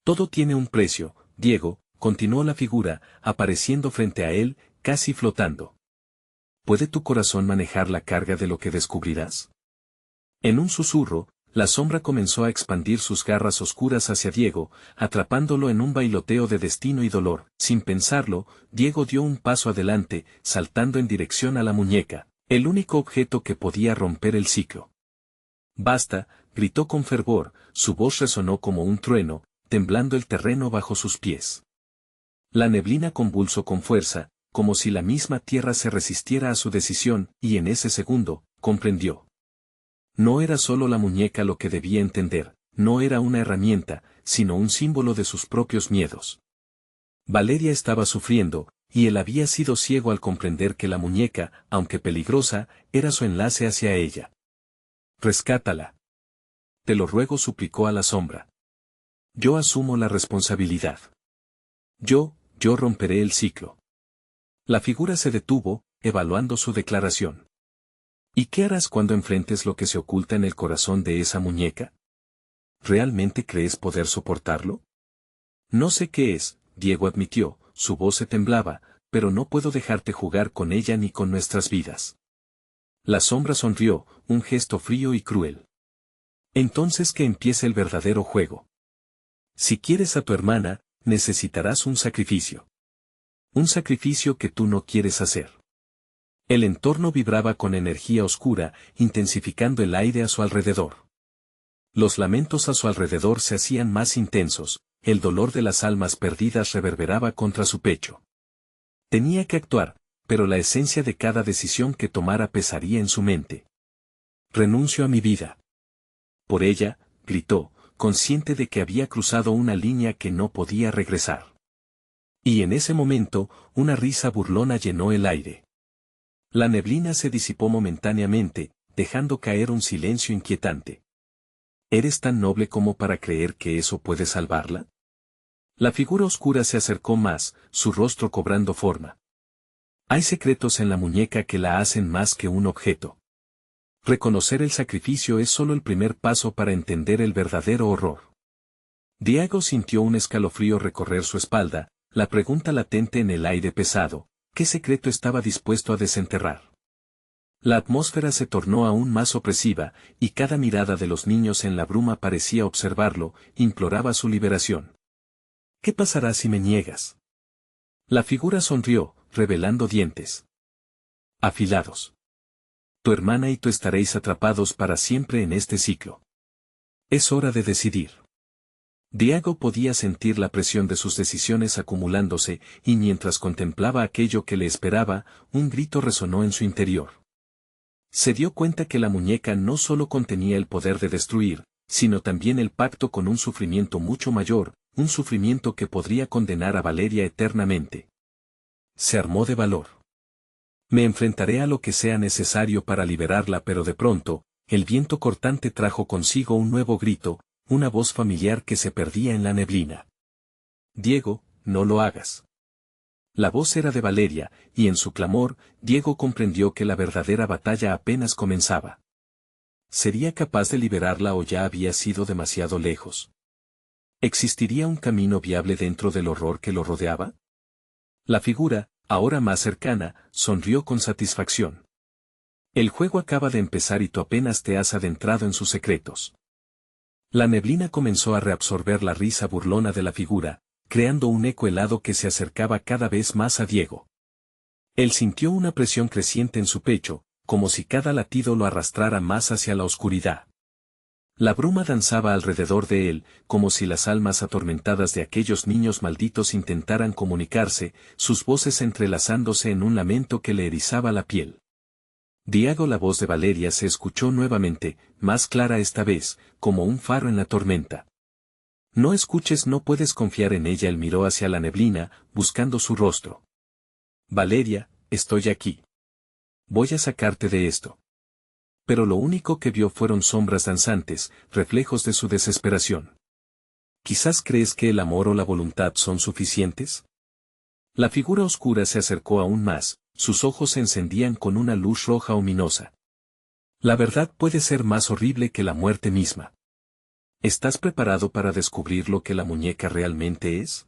Todo tiene un precio, Diego, continuó la figura, apareciendo frente a él, casi flotando. ¿Puede tu corazón manejar la carga de lo que descubrirás? En un susurro, la sombra comenzó a expandir sus garras oscuras hacia Diego, atrapándolo en un bailoteo de destino y dolor. Sin pensarlo, Diego dio un paso adelante, saltando en dirección a la muñeca, el único objeto que podía romper el ciclo. ¡Basta!, gritó con fervor, su voz resonó como un trueno, temblando el terreno bajo sus pies. La neblina convulsó con fuerza, como si la misma tierra se resistiera a su decisión, y en ese segundo, comprendió. No era solo la muñeca lo que debía entender, no era una herramienta, sino un símbolo de sus propios miedos. Valeria estaba sufriendo, y él había sido ciego al comprender que la muñeca, aunque peligrosa, era su enlace hacia ella. Rescátala. Te lo ruego, suplicó a la sombra. Yo asumo la responsabilidad. Yo romperé el ciclo. La figura se detuvo, evaluando su declaración. ¿Y qué harás cuando enfrentes lo que se oculta en el corazón de esa muñeca? ¿Realmente crees poder soportarlo? No sé qué es, Diego admitió, su voz se temblaba, pero no puedo dejarte jugar con ella ni con nuestras vidas. La sombra sonrió, un gesto frío y cruel. Entonces que empiece el verdadero juego. Si quieres a tu hermana, necesitarás un sacrificio. Un sacrificio que tú no quieres hacer. El entorno vibraba con energía oscura, intensificando el aire a su alrededor. Los lamentos a su alrededor se hacían más intensos, el dolor de las almas perdidas reverberaba contra su pecho. Tenía que actuar, pero la esencia de cada decisión que tomara pesaría en su mente. Renuncio a mi vida. Por ella, gritó, consciente de que había cruzado una línea que no podía regresar. Y en ese momento, una risa burlona llenó el aire. La neblina se disipó momentáneamente, dejando caer un silencio inquietante. ¿Eres tan noble como para creer que eso puede salvarla? La figura oscura se acercó más, su rostro cobrando forma. Hay secretos en la muñeca que la hacen más que un objeto. Reconocer el sacrificio es solo el primer paso para entender el verdadero horror. Diego sintió un escalofrío recorrer su espalda, la pregunta latente en el aire pesado. ¿Qué secreto estaba dispuesto a desenterrar? La atmósfera se tornó aún más opresiva, y cada mirada de los niños en la bruma parecía observarlo, imploraba su liberación. ¿Qué pasará si me niegas? La figura sonrió, revelando dientes afilados. Tu hermana y tú estaréis atrapados para siempre en este ciclo. Es hora de decidir. Diego podía sentir la presión de sus decisiones acumulándose, y mientras contemplaba aquello que le esperaba, un grito resonó en su interior. Se dio cuenta que la muñeca no solo contenía el poder de destruir, sino también el pacto con un sufrimiento mucho mayor, un sufrimiento que podría condenar a Valeria eternamente. Se armó de valor. Me enfrentaré a lo que sea necesario para liberarla, pero de pronto, el viento cortante trajo consigo un nuevo grito, una voz familiar que se perdía en la neblina. Diego, no lo hagas. La voz era de Valeria, y en su clamor, Diego comprendió que la verdadera batalla apenas comenzaba. ¿Sería capaz de liberarla o ya había sido demasiado lejos? ¿Existiría un camino viable dentro del horror que lo rodeaba? La figura, ahora más cercana, sonrió con satisfacción. El juego acaba de empezar y tú apenas te has adentrado en sus secretos. La neblina comenzó a reabsorber la risa burlona de la figura, creando un eco helado que se acercaba cada vez más a Diego. Él sintió una presión creciente en su pecho, como si cada latido lo arrastrara más hacia la oscuridad. La bruma danzaba alrededor de él, como si las almas atormentadas de aquellos niños malditos intentaran comunicarse, sus voces entrelazándose en un lamento que le erizaba la piel. Diego, la voz de Valeria se escuchó nuevamente, más clara esta vez, como un faro en la tormenta. No escuches, no puedes confiar en ella. Él miró hacia la neblina, buscando su rostro. Valeria, estoy aquí. Voy a sacarte de esto. Pero lo único que vio fueron sombras danzantes, reflejos de su desesperación. ¿Quizás crees que el amor o la voluntad son suficientes? La figura oscura se acercó aún más, sus ojos se encendían con una luz roja ominosa. La verdad puede ser más horrible que la muerte misma. ¿Estás preparado para descubrir lo que la muñeca realmente es?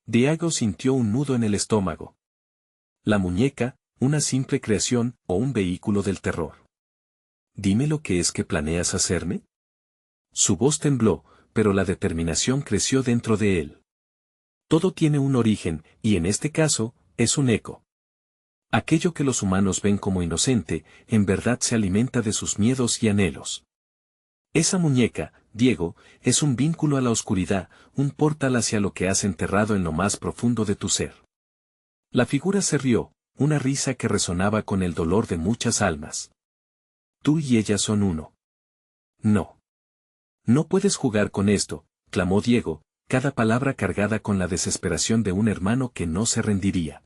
Diego sintió un nudo en el estómago. La muñeca, una simple creación o un vehículo del terror. Dime lo que es que planeas hacerme. Su voz tembló, pero la determinación creció dentro de él. Todo tiene un origen, y en este caso, es un eco. Aquello que los humanos ven como inocente, en verdad se alimenta de sus miedos y anhelos. Esa muñeca, Diego, es un vínculo a la oscuridad, un portal hacia lo que has enterrado en lo más profundo de tu ser. La figura se rió, una risa que resonaba con el dolor de muchas almas. Tú y ella son uno. No. No puedes jugar con esto, clamó Diego, cada palabra cargada con la desesperación de un hermano que no se rendiría.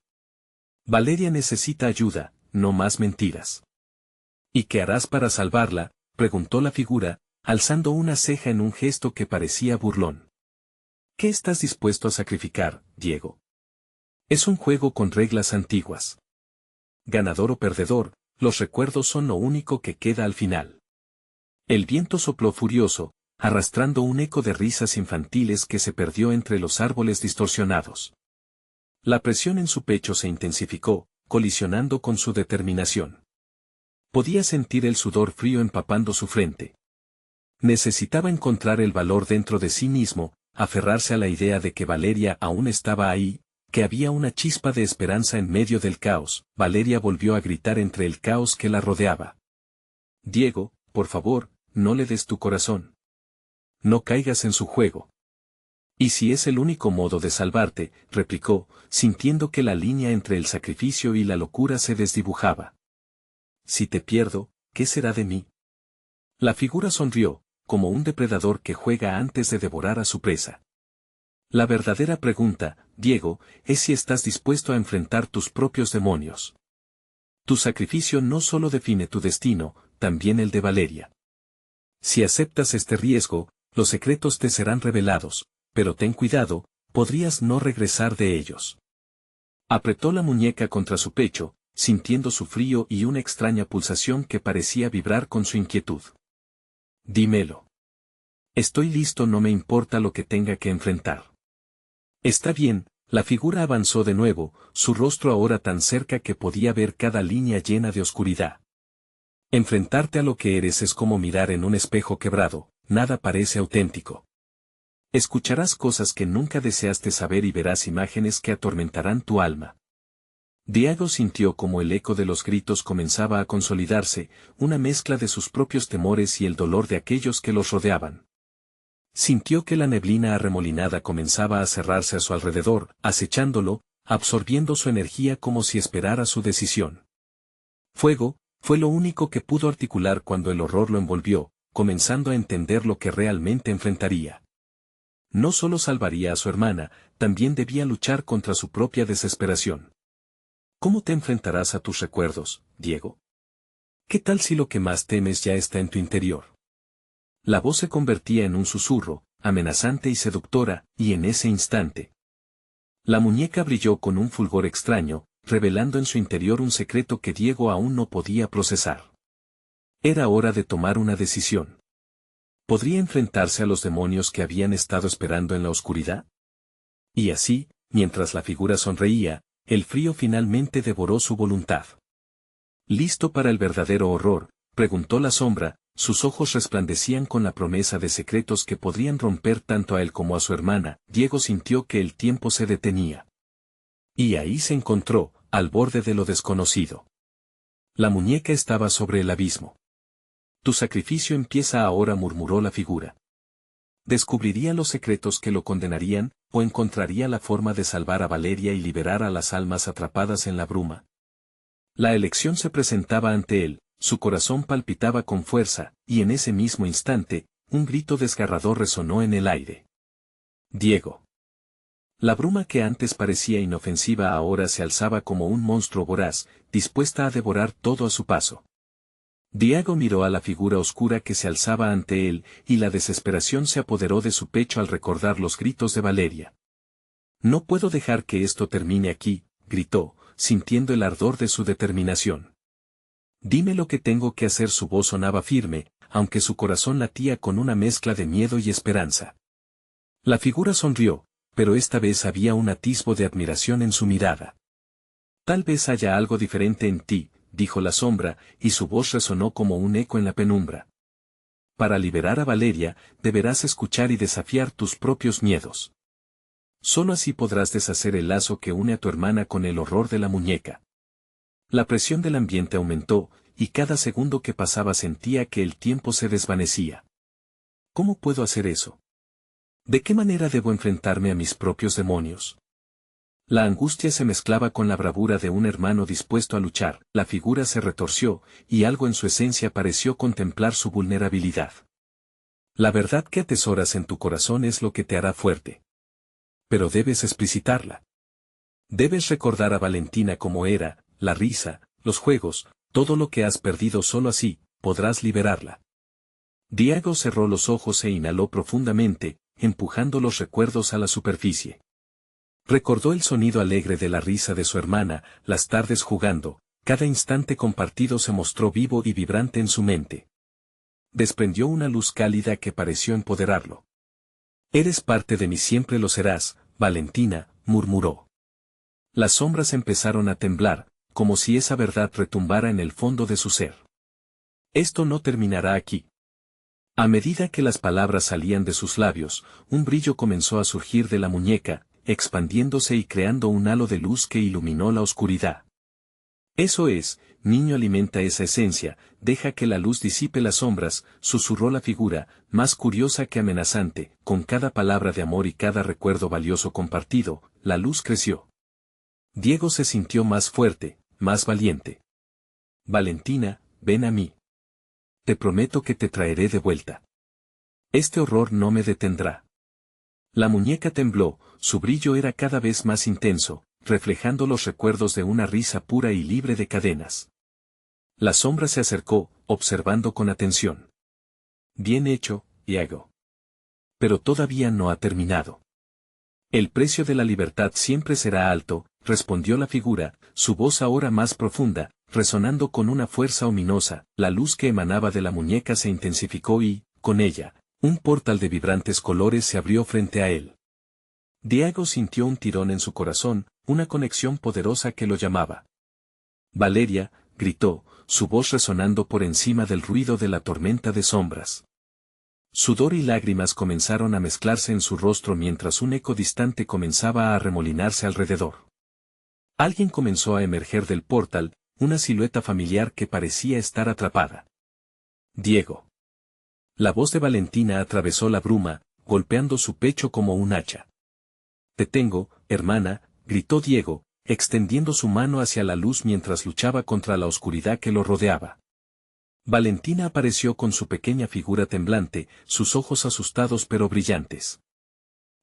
Valeria necesita ayuda, no más mentiras. ¿Y qué harás para salvarla?, preguntó la figura, alzando una ceja en un gesto que parecía burlón. ¿Qué estás dispuesto a sacrificar, Diego? Es un juego con reglas antiguas. Ganador o perdedor, los recuerdos son lo único que queda al final. El viento sopló furioso, arrastrando un eco de risas infantiles que se perdió entre los árboles distorsionados. La presión en su pecho se intensificó, colisionando con su determinación. Podía sentir el sudor frío empapando su frente. Necesitaba encontrar el valor dentro de sí mismo, aferrarse a la idea de que Valeria aún estaba ahí, que había una chispa de esperanza en medio del caos. Valeria volvió a gritar entre el caos que la rodeaba. Diego, por favor, no le des tu corazón. No caigas en su juego. Y si es el único modo de salvarte, replicó, sintiendo que la línea entre el sacrificio y la locura se desdibujaba. Si te pierdo, ¿qué será de mí? La figura sonrió, como un depredador que juega antes de devorar a su presa. La verdadera pregunta, Diego, es si estás dispuesto a enfrentar tus propios demonios. Tu sacrificio no solo define tu destino, también el de Valeria. Si aceptas este riesgo, los secretos te serán revelados, pero ten cuidado, podrías no regresar de ellos. Apretó la muñeca contra su pecho, sintiendo su frío y una extraña pulsación que parecía vibrar con su inquietud. Dímelo. Estoy listo, no me importa lo que tenga que enfrentar. Está bien, la figura avanzó de nuevo, su rostro ahora tan cerca que podía ver cada línea llena de oscuridad. Enfrentarte a lo que eres es como mirar en un espejo quebrado, nada parece auténtico. Escucharás cosas que nunca deseaste saber y verás imágenes que atormentarán tu alma. Diego sintió como el eco de los gritos comenzaba a consolidarse, una mezcla de sus propios temores y el dolor de aquellos que los rodeaban. Sintió que la neblina arremolinada comenzaba a cerrarse a su alrededor, acechándolo, absorbiendo su energía como si esperara su decisión. Fuego, fue lo único que pudo articular cuando el horror lo envolvió, comenzando a entender lo que realmente enfrentaría. No solo salvaría a su hermana, también debía luchar contra su propia desesperación. ¿Cómo te enfrentarás a tus recuerdos, Diego? ¿Qué tal si lo que más temes ya está en tu interior? La voz se convertía en un susurro, amenazante y seductora, y en ese instante, la muñeca brilló con un fulgor extraño, revelando en su interior un secreto que Diego aún no podía procesar. Era hora de tomar una decisión. ¿Podría enfrentarse a los demonios que habían estado esperando en la oscuridad? Y así, mientras la figura sonreía, el frío finalmente devoró su voluntad. ¿Listo para el verdadero horror?, preguntó la sombra, sus ojos resplandecían con la promesa de secretos que podrían romper tanto a él como a su hermana. Diego sintió que el tiempo se detenía. Y ahí se encontró, al borde de lo desconocido. La muñeca estaba sobre el abismo. Tu sacrificio empieza ahora, murmuró la figura. ¿Descubriría los secretos que lo condenarían, o encontraría la forma de salvar a Valeria y liberar a las almas atrapadas en la bruma? La elección se presentaba ante él, su corazón palpitaba con fuerza, y en ese mismo instante, un grito desgarrador resonó en el aire. Diego. La bruma que antes parecía inofensiva ahora se alzaba como un monstruo voraz, dispuesta a devorar todo a su paso. Diego miró a la figura oscura que se alzaba ante él, y la desesperación se apoderó de su pecho al recordar los gritos de Valeria. No puedo dejar que esto termine aquí, gritó, sintiendo el ardor de su determinación. Dime lo que tengo que hacer. Su voz sonaba firme, aunque su corazón latía con una mezcla de miedo y esperanza. La figura sonrió, pero esta vez había un atisbo de admiración en su mirada. Tal vez haya algo diferente en ti, dijo la sombra, y su voz resonó como un eco en la penumbra. Para liberar a Valeria, deberás escuchar y desafiar tus propios miedos. Solo así podrás deshacer el lazo que une a tu hermana con el horror de la muñeca. La presión del ambiente aumentó, y cada segundo que pasaba sentía que el tiempo se desvanecía. ¿Cómo puedo hacer eso? ¿De qué manera debo enfrentarme a mis propios demonios? La angustia se mezclaba con la bravura de un hermano dispuesto a luchar. La figura se retorció, y algo en su esencia pareció contemplar su vulnerabilidad. La verdad que atesoras en tu corazón es lo que te hará fuerte. Pero debes explicitarla. Debes recordar a Valentina como era, la risa, los juegos, todo lo que has perdido. Solo así, podrás liberarla. Diego cerró los ojos e inhaló profundamente, empujando los recuerdos a la superficie. Recordó el sonido alegre de la risa de su hermana, las tardes jugando, cada instante compartido se mostró vivo y vibrante en su mente. Desprendió una luz cálida que pareció empoderarlo. Eres parte de mí, siempre lo serás, Valentina, murmuró. Las sombras empezaron a temblar, como si esa verdad retumbara en el fondo de su ser. Esto no terminará aquí. A medida que las palabras salían de sus labios, un brillo comenzó a surgir de la muñeca, expandiéndose y creando un halo de luz que iluminó la oscuridad. Eso es, niño, alimenta esa esencia, deja que la luz disipe las sombras, susurró la figura, más curiosa que amenazante. Con cada palabra de amor y cada recuerdo valioso compartido, la luz creció. Diego se sintió más fuerte, más valiente. Valentina, ven a mí. Te prometo que te traeré de vuelta. Este horror no me detendrá. La muñeca tembló, su brillo era cada vez más intenso, reflejando los recuerdos de una risa pura y libre de cadenas. La sombra se acercó, observando con atención. Bien hecho, Diego. Pero todavía no ha terminado. El precio de la libertad siempre será alto, respondió la figura, su voz ahora más profunda, resonando con una fuerza ominosa. La luz que emanaba de la muñeca se intensificó y, con ella, un portal de vibrantes colores se abrió frente a él. Diego sintió un tirón en su corazón, una conexión poderosa que lo llamaba. Valeria, gritó, su voz resonando por encima del ruido de la tormenta de sombras. Sudor y lágrimas comenzaron a mezclarse en su rostro mientras un eco distante comenzaba a arremolinarse alrededor. Alguien comenzó a emerger del portal, una silueta familiar que parecía estar atrapada. Diego. La voz de Valentina atravesó la bruma, golpeando su pecho como un hacha. Te tengo, hermana, gritó Diego, extendiendo su mano hacia la luz mientras luchaba contra la oscuridad que lo rodeaba. Valentina apareció con su pequeña figura temblante, sus ojos asustados pero brillantes.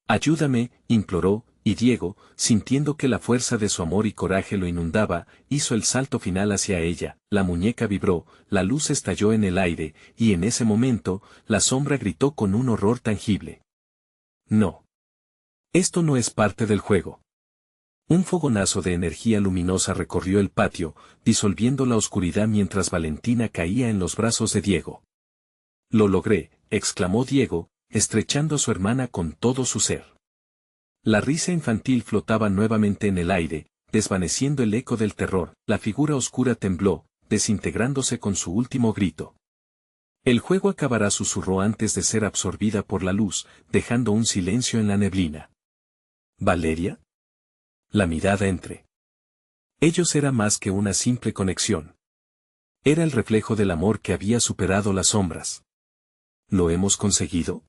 Ayúdame, imploró, Y Diego, sintiendo que la fuerza de su amor y coraje lo inundaba, hizo el salto final hacia ella, la muñeca vibró, la luz estalló en el aire, y en ese momento, la sombra gritó con un horror tangible. No. Esto no es parte del juego. Un fogonazo de energía luminosa recorrió el patio, disolviendo la oscuridad mientras Valentina caía en los brazos de Diego. Lo logré, exclamó Diego, estrechando a su hermana con todo su ser. La risa infantil flotaba nuevamente en el aire, desvaneciendo el eco del terror, la figura oscura tembló, desintegrándose con su último grito. El juego acabará, susurró antes de ser absorbida por la luz, dejando un silencio en la neblina. ¿Valeria? La mirada entre ellos era más que una simple conexión. Era el reflejo del amor que había superado las sombras. ¿Lo hemos conseguido?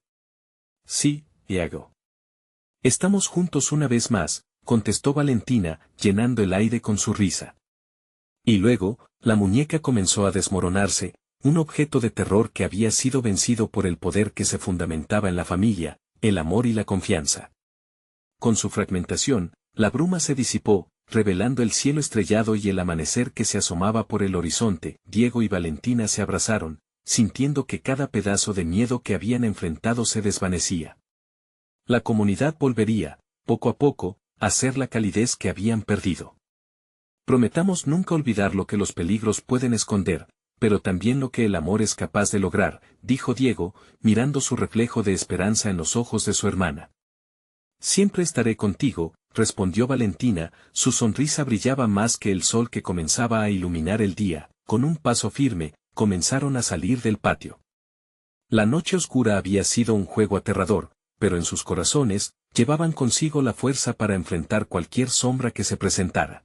Sí, Diego. Estamos juntos una vez más, contestó Valentina, llenando el aire con su risa. Y luego, la muñeca comenzó a desmoronarse, un objeto de terror que había sido vencido por el poder que se fundamentaba en la familia, el amor y la confianza. Con su fragmentación, la bruma se disipó, revelando el cielo estrellado y el amanecer que se asomaba por el horizonte. Diego y Valentina se abrazaron, sintiendo que cada pedazo de miedo que habían enfrentado se desvanecía. La comunidad volvería, poco a poco, a ser la calidez que habían perdido. Prometamos nunca olvidar lo que los peligros pueden esconder, pero también lo que el amor es capaz de lograr, dijo Diego, mirando su reflejo de esperanza en los ojos de su hermana. Siempre estaré contigo, respondió Valentina, su sonrisa brillaba más que el sol que comenzaba a iluminar el día. Con un paso firme, comenzaron a salir del patio. La noche oscura había sido un juego aterrador, pero en sus corazones, llevaban consigo la fuerza para enfrentar cualquier sombra que se presentara.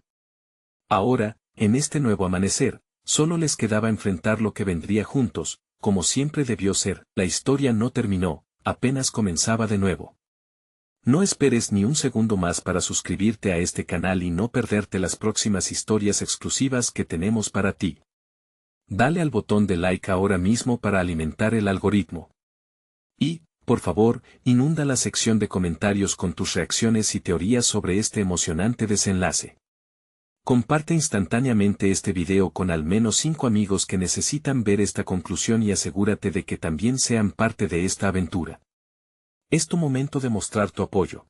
Ahora, en este nuevo amanecer, solo les quedaba enfrentar lo que vendría juntos, como siempre debió ser. La historia no terminó, apenas comenzaba de nuevo. No esperes ni un segundo más para suscribirte a este canal y no perderte las próximas historias exclusivas que tenemos para ti. Dale al botón de like ahora mismo para alimentar el algoritmo. Y, por favor, inunda la sección de comentarios con tus reacciones y teorías sobre este emocionante desenlace. Comparte instantáneamente este video con al menos 5 amigos que necesitan ver esta conclusión y asegúrate de que también sean parte de esta aventura. Es tu momento de mostrar tu apoyo.